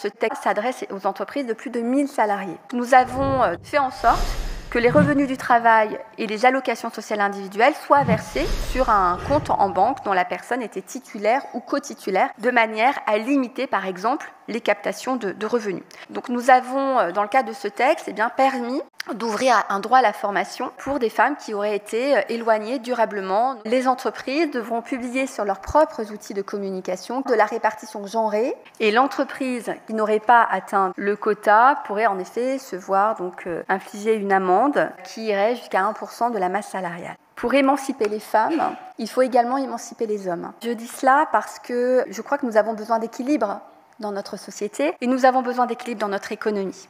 Ce texte s'adresse aux entreprises de plus de 1000 salariés. Nous avons fait en sorte que les revenus du travail et les allocations sociales individuelles soient versés sur un compte en banque dont la personne était titulaire ou co-titulaire, de manière à limiter, par exemple, les captations de revenus. Donc nous avons, dans le cadre de ce texte, permis d'ouvrir un droit à la formation pour des femmes qui auraient été éloignées durablement. Les entreprises devront publier sur leurs propres outils de communication de la répartition genrée, et l'entreprise qui n'aurait pas atteint le quota pourrait en effet se voir infliger une amende qui irait jusqu'à 1% de la masse salariale. Pour émanciper les femmes, il faut également émanciper les hommes. Je dis cela parce que je crois que nous avons besoin d'équilibre dans notre société et nous avons besoin d'équilibre dans notre économie.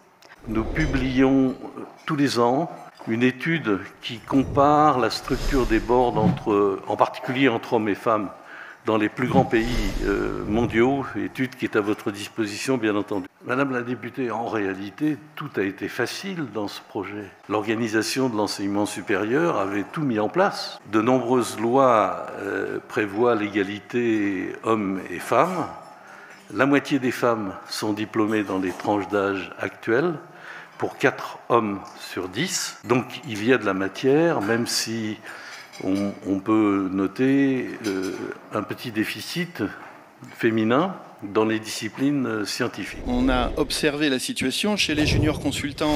Nous publions tous les ans une étude qui compare la structure des boards, en particulier entre hommes et femmes, dans les plus grands pays mondiaux, étude qui est à votre disposition, bien entendu. Madame la députée, en réalité, tout a été facile dans ce projet. L'organisation de l'enseignement supérieur avait tout mis en place. De nombreuses lois prévoient l'égalité hommes et femmes. La moitié des femmes sont diplômées dans les tranches d'âge actuelles, pour 4 hommes sur 10. Donc il y a de la matière, même si on peut noter un petit déficit féminin dans les disciplines scientifiques. On a observé la situation chez les juniors consultants.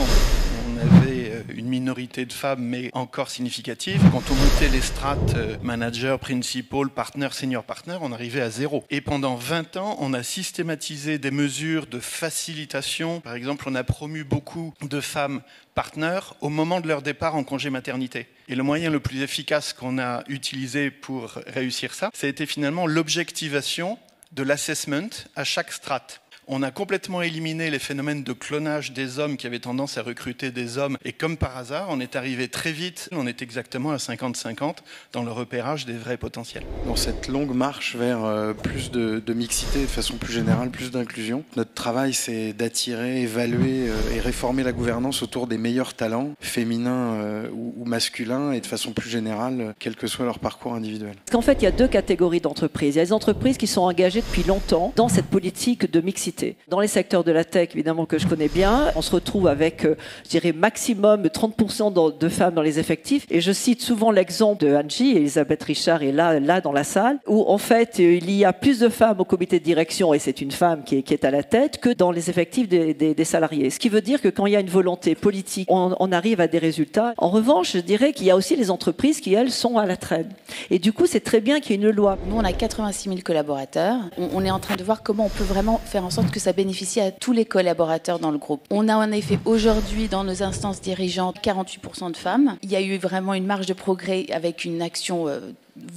On avait une minorité de femmes, mais encore significative. Quand on montait les strates manager, principal, partner, senior partner, on arrivait à 0. Et pendant 20 ans, on a systématisé des mesures de facilitation. Par exemple, on a promu beaucoup de femmes partners au moment de leur départ en congé maternité. Et le moyen le plus efficace qu'on a utilisé pour réussir ça, ça a été finalement l'objectivation de l'assessment à chaque strate. On a complètement éliminé les phénomènes de clonage des hommes qui avaient tendance à recruter des hommes. Et comme par hasard, on est arrivé très vite. On est exactement à 50-50 dans le repérage des vrais potentiels. Dans cette longue marche vers plus de mixité, de façon plus générale, plus d'inclusion, notre travail, c'est d'attirer, évaluer et réformer la gouvernance autour des meilleurs talents, féminins ou masculins, et de façon plus générale, quel que soit leur parcours individuel. Parce qu'en fait, il y a deux catégories d'entreprises. Il y a les entreprises qui sont engagées depuis longtemps dans cette politique de mixité. Dans les secteurs de la tech, évidemment, que je connais bien, on se retrouve avec, je dirais, maximum 30% de femmes dans les effectifs. Et je cite souvent l'exemple de Angie, Elisabeth Richard est là dans la salle, où en fait, il y a plus de femmes au comité de direction, et c'est une femme qui est à la tête, que dans les effectifs des salariés. Ce qui veut dire que quand il y a une volonté politique, on arrive à des résultats. En revanche, je dirais qu'il y a aussi les entreprises qui, elles, sont à la traîne. Et du coup, c'est très bien qu'il y ait une loi. Nous, on a 86 000 collaborateurs. On est en train de voir comment on peut vraiment faire en sorte que ça bénéficie à tous les collaborateurs dans le groupe. On a en effet aujourd'hui dans nos instances dirigeantes 48% de femmes. Il y a eu vraiment une marge de progrès avec une action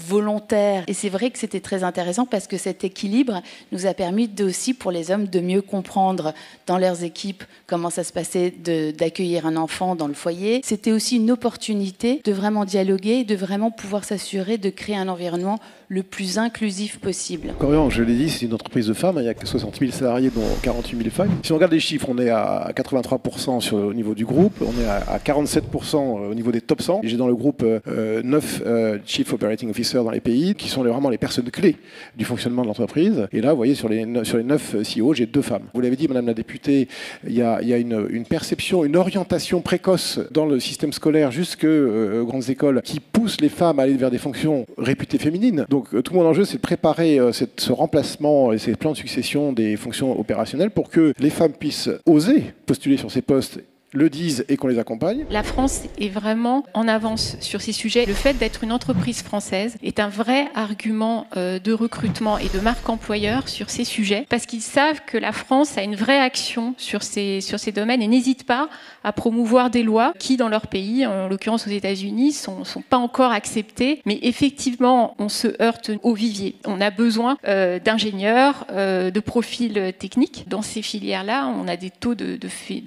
volontaire. Et c'est vrai que c'était très intéressant parce que cet équilibre nous a permis aussi pour les hommes de mieux comprendre dans leurs équipes comment ça se passait d'accueillir un enfant dans le foyer. C'était aussi une opportunité de vraiment dialoguer, de vraiment pouvoir s'assurer de créer un environnement le plus inclusif possible. Corian, je l'ai dit, c'est une entreprise de femmes. Il y a 60 000 salariés, dont 48 000 femmes. Si on regarde les chiffres, on est à 83% au niveau du groupe. On est à 47% au niveau des top 100. J'ai dans le groupe 9 Chief Operating Officers dans les pays, qui sont vraiment les personnes clés du fonctionnement de l'entreprise. Et là, vous voyez, sur les 9 CEO, j'ai 2 femmes. Vous l'avez dit, Madame la députée, il y a une perception, une orientation précoce dans le système scolaire jusqu'aux grandes écoles qui pousse les femmes à aller vers des fonctions réputées féminines. Donc tout mon enjeu, c'est de préparer ce remplacement et ces plans de succession des fonctions opérationnelles pour que les femmes puissent oser postuler sur ces postes, le disent et qu'on les accompagne. La France est vraiment en avance sur ces sujets. Le fait d'être une entreprise française est un vrai argument de recrutement et de marque employeur sur ces sujets, parce qu'ils savent que la France a une vraie action sur ces domaines et n'hésite pas à promouvoir des lois qui, dans leur pays, en l'occurrence aux États-Unis, sont pas encore acceptées. Mais effectivement, on se heurte au vivier. On a besoin d'ingénieurs, de profils techniques. Dans ces filières-là, on a des taux de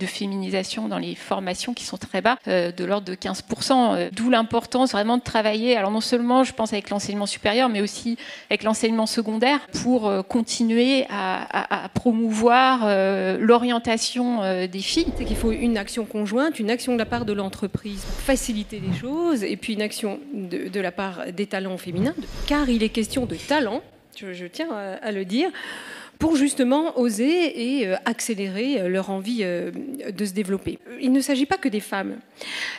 féminisation dans les formations qui sont très bas, de l'ordre de 15%. D'où l'importance vraiment de travailler, alors non seulement je pense avec l'enseignement supérieur, mais aussi avec l'enseignement secondaire pour continuer à promouvoir l'orientation des filles. C'est qu'il faut une action conjointe, une action de la part de l'entreprise pour faciliter les choses, et puis une action de la part des talents féminins, car il est question de talent, je tiens à le dire, pour justement oser et accélérer leur envie de se développer. Il ne s'agit pas que des femmes.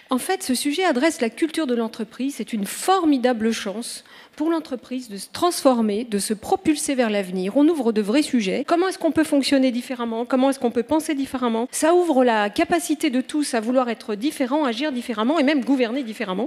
En fait, ce sujet adresse la culture de l'entreprise. C'est une formidable chance pour l'entreprise de se transformer, de se propulser vers l'avenir. On ouvre de vrais sujets. Comment est-ce qu'on peut fonctionner différemment? Comment est-ce qu'on peut penser différemment? Ça ouvre la capacité de tous à vouloir être différents, agir différemment et même gouverner différemment.